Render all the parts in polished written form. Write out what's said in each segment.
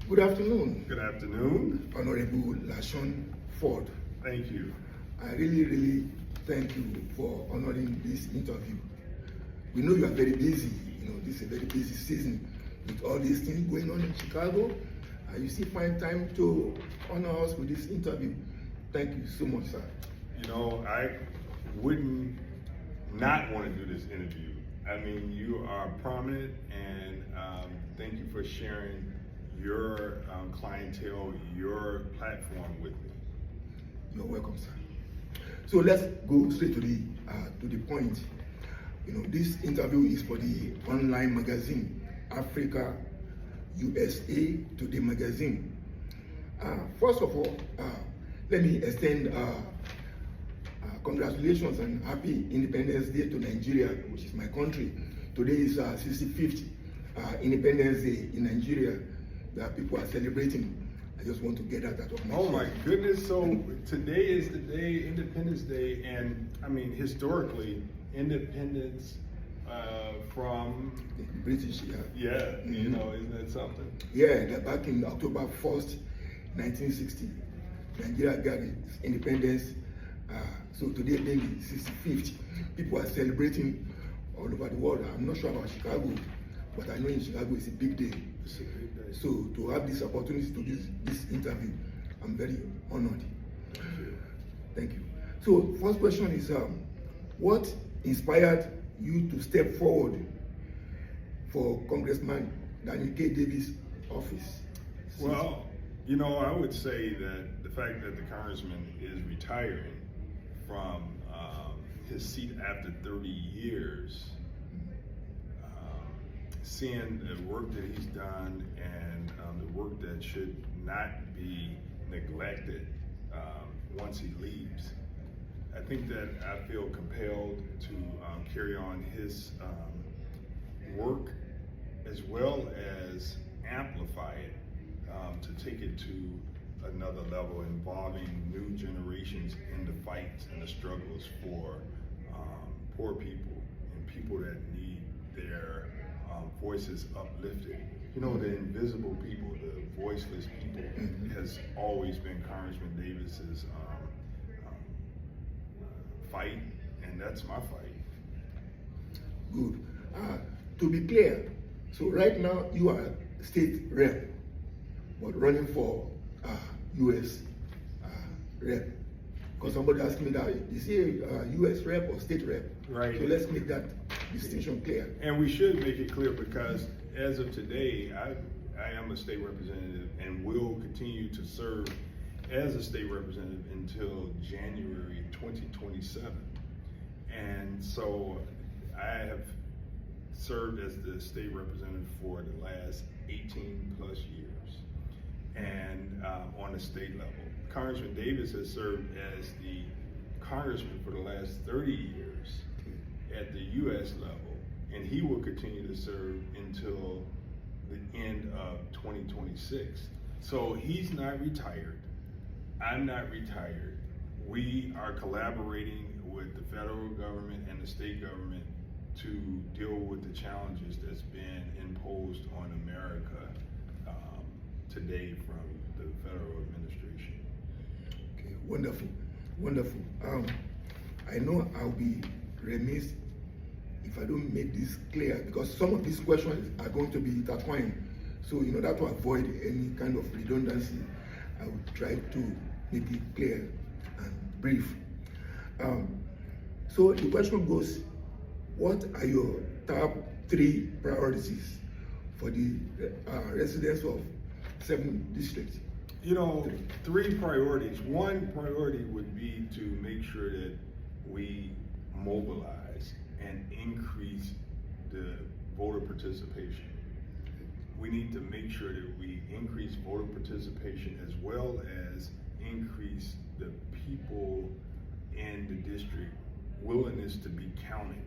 Good afternoon. Good afternoon. Honorable Lashawn Ford. Thank you. I really thank you for honoring this interview. We know you are very busy. This is a very busy season with all these things going on in Chicago. You still find time to honor us with this interview. Thank you so much, sir. I wouldn't not want to do this interview. I mean, you are prominent, and thank you for sharing your clientele, your platform with me. You're welcome, sir. So let's go straight to the point. This interview is for the online magazine, Africa USA Today magazine. First of all, let me extend congratulations and happy Independence Day to Nigeria, which is my country. Today is 65th Independence Day in Nigeria that people are celebrating. I just want to get that out of my Oh my goodness, so today is the day, Independence Day, and I mean, historically, independence from British, yeah, isn't that something? Yeah, back in October 1st, 1960, Nigeria got its independence. So today being the 65th, people are celebrating all over the world. I'm not sure about Chicago, but I know in Chicago it's a big day. It's a big day. So to have this opportunity to do this interview, I'm very honored. Thank you. So first question is, what inspired you to step forward for Congressman Danny K. Davis' office? Well, I would say that the fact that the congressman is retiring from his seat after 30 years, seeing the work that he's done and the work that should not be neglected once he leaves, I think that I feel compelled to carry on his work as well as amplify it to take it to another level, involving new generations in the fights and the struggles for poor people and people that need their voices uplifted. The invisible people, the voiceless people, has always been Congressman Davis's fight, and that's my fight. Good. To be clear, so right now you are state rep, but running for U.S. rep. Because somebody asked me that, is he a U.S. rep or state rep? Right. So let's make that distinction clear. And we should make it clear, because as of today, I am a state representative and will continue to serve as a state representative until January 2027. And so I have served as the state representative for the last 18 plus years, and on the state level. Congressman Davis has served as the congressman for the last 30 years at the U.S. level, and he will continue to serve until the end of 2026. So he's not retired. I'm not retired. We are collaborating with the federal government and the state government to deal with the challenges that's been imposed on America today from the federal administration. Okay, wonderful. I know I'll be remiss if I don't make this clear, because some of these questions are going to be intertwined. So in order to avoid any kind of redundancy, I will try to make it clear and brief. So the question goes, what are your top 3 priorities for the residents of 7th District? 3 priorities. One priority would be to make sure that we mobilize and increase the voter participation. We need to make sure that we increase voter participation, as well as increase the people in the district willingness to be counted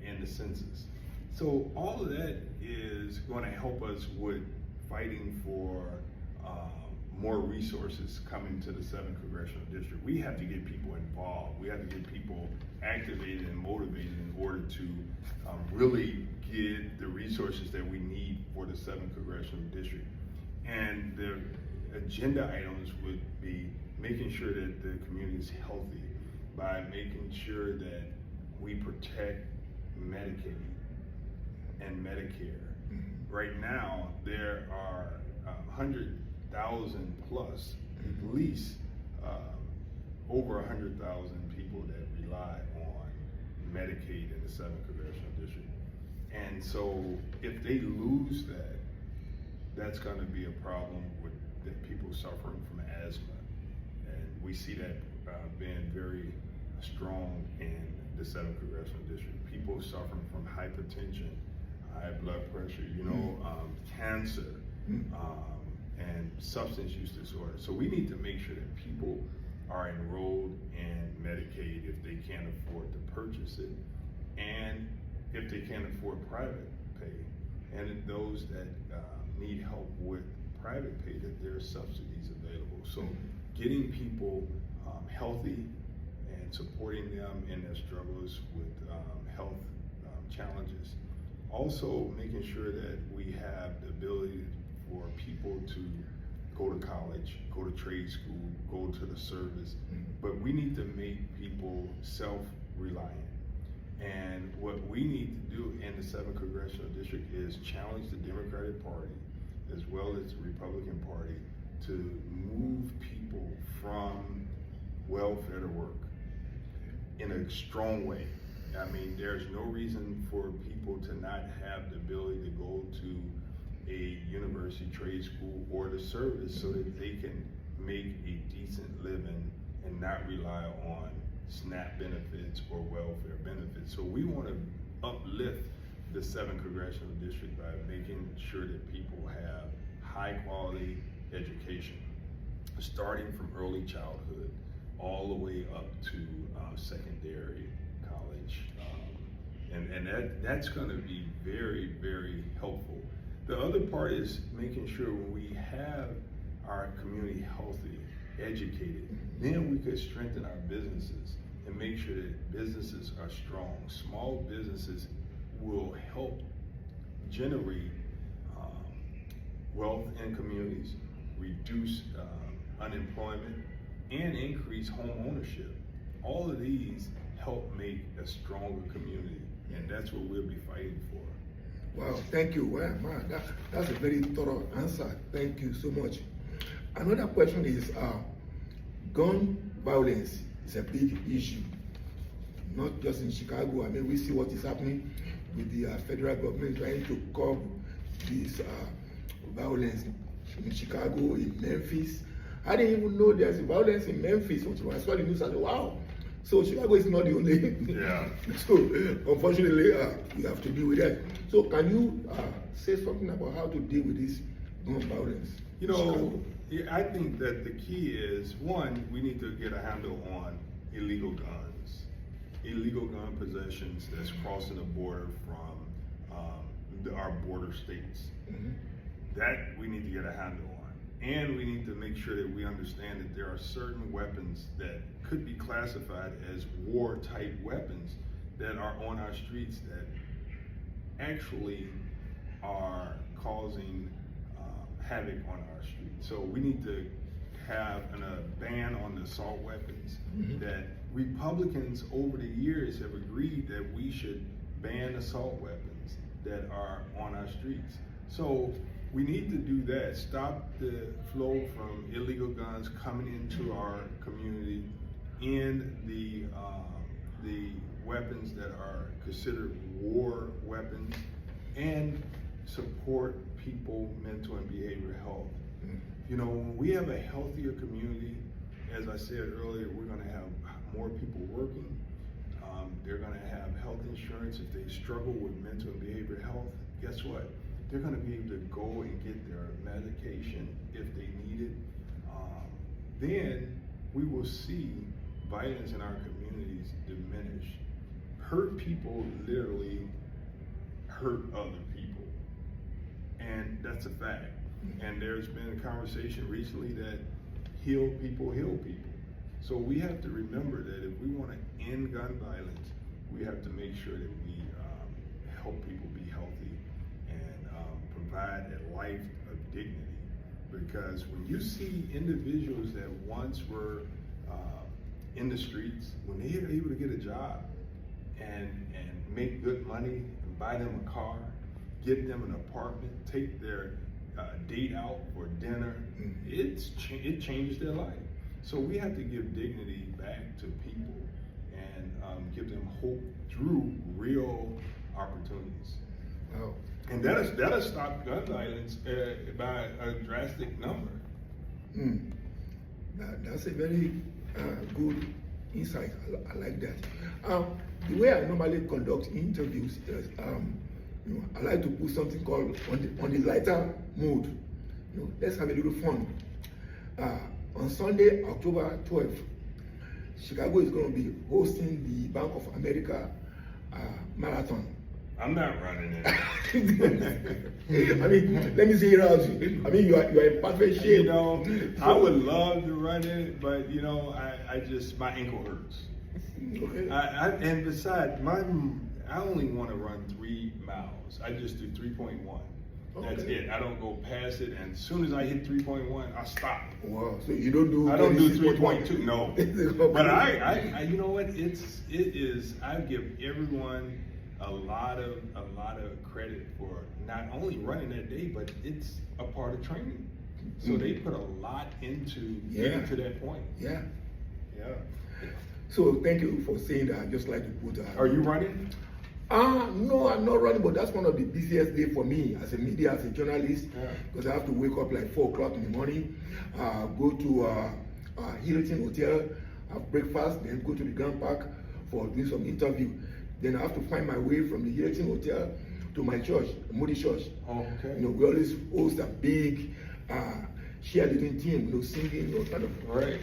in the census. So all of that is going to help us with fighting for more resources coming to the 7th Congressional District. We have to get people involved. We have to get people activated and motivated in order to really get the resources that we need for the 7th Congressional District. And the agenda items would be making sure that the community is healthy by making sure that we protect Medicaid and Medicare. Right now, there are 100,000 plus, at least over 100,000 people that rely on Medicaid in the 7th Congressional District. And so if they lose that, that's going to be a problem with people suffering from asthma. And we see that being very strong in the 7th Congressional District. People suffering from hypertension, high blood pressure, cancer, and substance use disorder. So we need to make sure that people are enrolled in Medicaid if they can't afford to purchase it, and if they can't afford private pay, and those that need help with private pay, that there are subsidies available. So getting people healthy and supporting them in their struggles with health challenges. Also making sure that we have the ability for people to go to college, go to trade school, go to the service, but we need to make people self-reliant. And what we need to do in the 7th Congressional District is challenge the Democratic Party as well as the Republican Party to move people from welfare to work in a strong way. I mean, there's no reason for people to not have the ability to go to a university, trade school, or the service so that they can make a decent living and not rely on SNAP benefits or welfare benefits. So we want to uplift the 7th Congressional District by making sure that people have high quality education, starting from early childhood all the way up to secondary college. And that's going to be very, very helpful. The other part is making sure when we have our community healthy, educated, then we could strengthen our businesses and make sure that businesses are strong. Small businesses will help generate wealth in communities, reduce unemployment, and increase home ownership. All of these help make a stronger community, and that's what we'll be fighting for. Wow, thank you. Well, man, that's a very thorough answer. Thank you so much. Another question is, gun violence is a big issue, not just in Chicago. I mean, we see what is happening with the federal government trying to curb this violence in Chicago, in Memphis. I didn't even know there's violence in Memphis until I saw the news. I said, wow. So Chicago is not the only. Yeah. So unfortunately, we have to deal with that. So can you say something about how to deal with this gun violence? You know, I think that the key is, one, we need to get a handle on illegal guns, illegal gun possessions that's crossing the border from our border states. That we need to get a handle on. And we need to make sure that we understand that there are certain weapons that could be classified as war-type weapons that are on our streets that actually are causing havoc on our streets. So we need to have a ban on the assault weapons. That Republicans over the years have agreed that we should ban assault weapons that are on our streets. So we need to do that, stop the flow from illegal guns coming into our community and the weapons that are considered war weapons, and support people mental and behavioral health. You know, when we have a healthier community, as I said earlier, we're gonna have more people working. They're gonna have health insurance. If they struggle with mental and behavioral health, guess what? They're going to be able to go and get their medication if they need it. Then we will see violence in our communities diminish. Hurt people literally hurt other people, and that's a fact. And there's been a conversation recently that heal people heal people. So we have to remember that if we want to end gun violence, we have to make sure that we help people be healthy and provide a life of dignity. because when you see individuals that once were in the streets, when they are able to get a job and make good money and buy them a car, get them an apartment, take their date out for dinner, it changes their life. So we have to give dignity back to people and give them hope through real opportunities. Wow. And that'll stop gun violence by a drastic number. That's a very good insight. I like that. The way I normally conduct interviews is, I like to put something called on the lighter mode. Let's have a little fun. On Sunday, October 12th, Chicago is going to be hosting the Bank of America marathon. I'm not running it. I mean, let me say it out. I mean, you are in perfect shape. I would love to run it, but I just, my ankle hurts. Okay. And besides, I only want to run 3 miles. I just do 3.1. That's it. I don't go past it, and as soon as I hit 3.1, I stop. Wow. So you don't do? I don't do 3.2. No. But I you know what? It is. I give everyone a lot of credit for not only running that day, but it's a part of training. So they put a lot into getting to that point. Yeah. Yeah. So thank you for saying that. I just like to put. Are you running? No, I'm not running, but that's one of the busiest days for me as a media, as a journalist, because I have to wake up like 4 o'clock in the morning, go to Hilton Hotel, have breakfast, then go to the Grand Park for doing some interview. Then I have to find my way from the Hilton Hotel to my church, Moody Church. Oh, okay. We always host a big cheerleading team, singing, kind of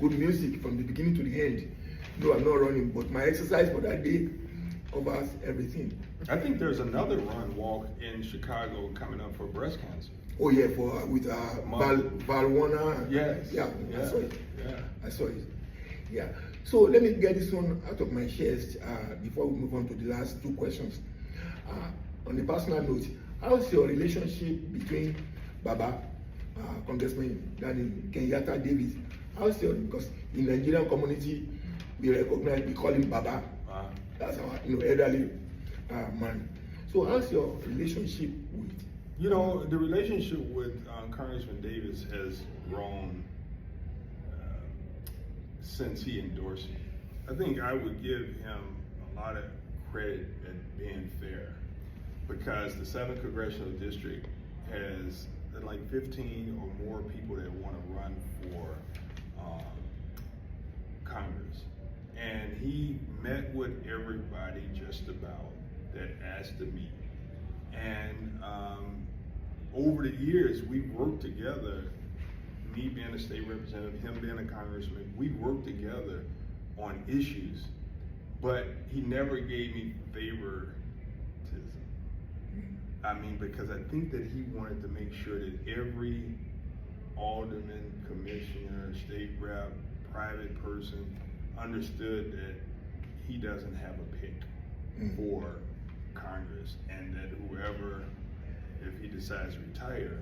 good music from the beginning to the end. No, I'm not running, but my exercise for that day covers everything. I think there's another run walk in Chicago coming up for breast cancer. Oh yeah, with Valwana. Yes. Yeah, yeah. I saw it. Yeah. I saw it. Yeah. So let me get this one out of my chest before we move on to the last 2 questions. On a personal note, how's your relationship between Baba, Congressman Danny K, Davis? Because in the Nigerian community, we call him Baba. That's our elderly man. So how's your relationship with? The relationship with Congressman Davis has grown since he endorsed me. I think I would give him a lot of credit at being fair, because the 7th Congressional District has like 15 or more people that want to run for Congress. And he met with everybody just about that asked to meet. And over the years, we've worked together, me being a state representative, him being a congressman, we worked together on issues, but he never gave me favoritism. I mean, because I think that he wanted to make sure that every alderman, commissioner, state rep, private person understood that he doesn't have a pick for Congress, and that whoever, if he decides to retire,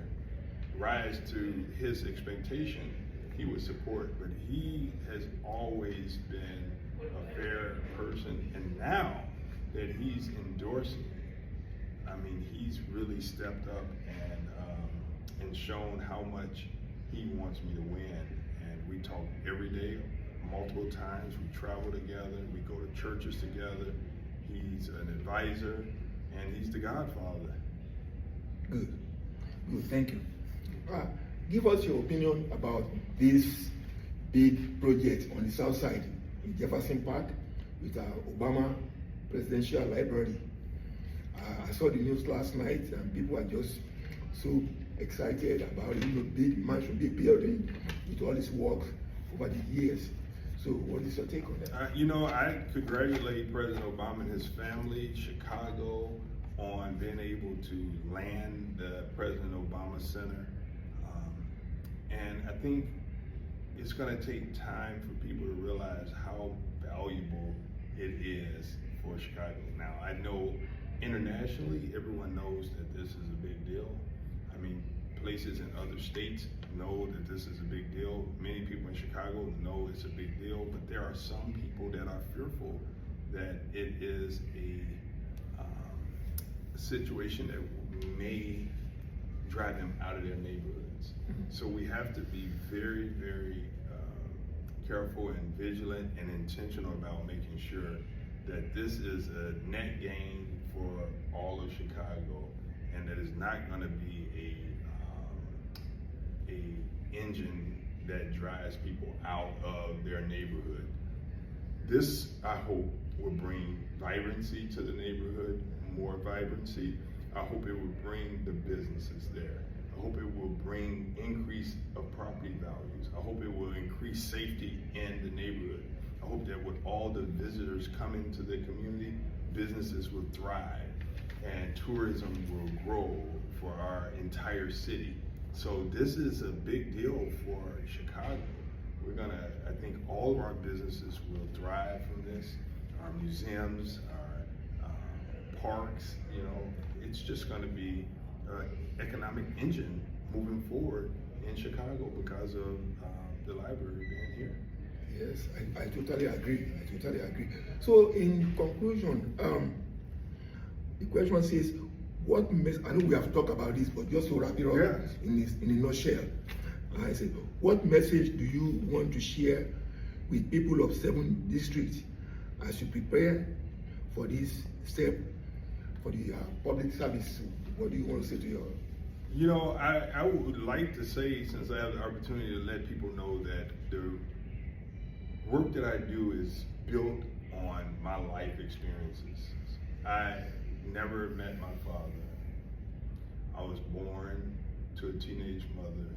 rise to his expectation, he would support. But he has always been a fair person, and now that he's endorsing, I mean, he's really stepped up and shown how much he wants me to win. And we talk every day, multiple times. We travel together. We go to churches together. He's an advisor, and he's the godfather. Good. Thank you. Give us your opinion about this big project on the south side in Jefferson Park with Obama Presidential Library. I saw the news last night, and people are just so excited about it. Big mansion, big building with all this work over the years. So what is your take on that? I congratulate President Obama and his family, Chicago, on being able to land the President Obama Center. And I think it's going to take time for people to realize how valuable it is for Chicago. Now, I know internationally, everyone knows that this is a big deal. I mean, places in other states know that this is a big deal. Many people in Chicago know it's a big deal, but there are some people that are fearful that it is a situation that may drive them out of their neighborhoods. So we have to be very, very careful and vigilant and intentional about making sure that this is a net gain for all of Chicago, and that it's not going to be a engine that drives people out of their neighborhood. This, I hope, will bring vibrancy to the neighborhood, more vibrancy. I hope it will bring the businesses there. I hope it will bring increase of property values. I hope it will increase safety in the neighborhood. I hope that with all the visitors coming to the community, businesses will thrive and tourism will grow for our entire city. So this is a big deal for Chicago. We're gonna, I think all of our businesses will thrive from this. Our museums, our parks, you know, it's just gonna be an economic engine moving forward in Chicago because of the library being here. Yes, I totally agree. I totally agree. So in conclusion, the question says, what I know we have talked about this, but just to wrap it up in a nutshell, I said, what message do you want to share with people of 7 districts as you prepare for this step for the public service? What do you want to say to your? You know, I would like to say, since I have the opportunity to let people know that the work that I do is built on my life experiences. I never met my father. I was born to a teenage mother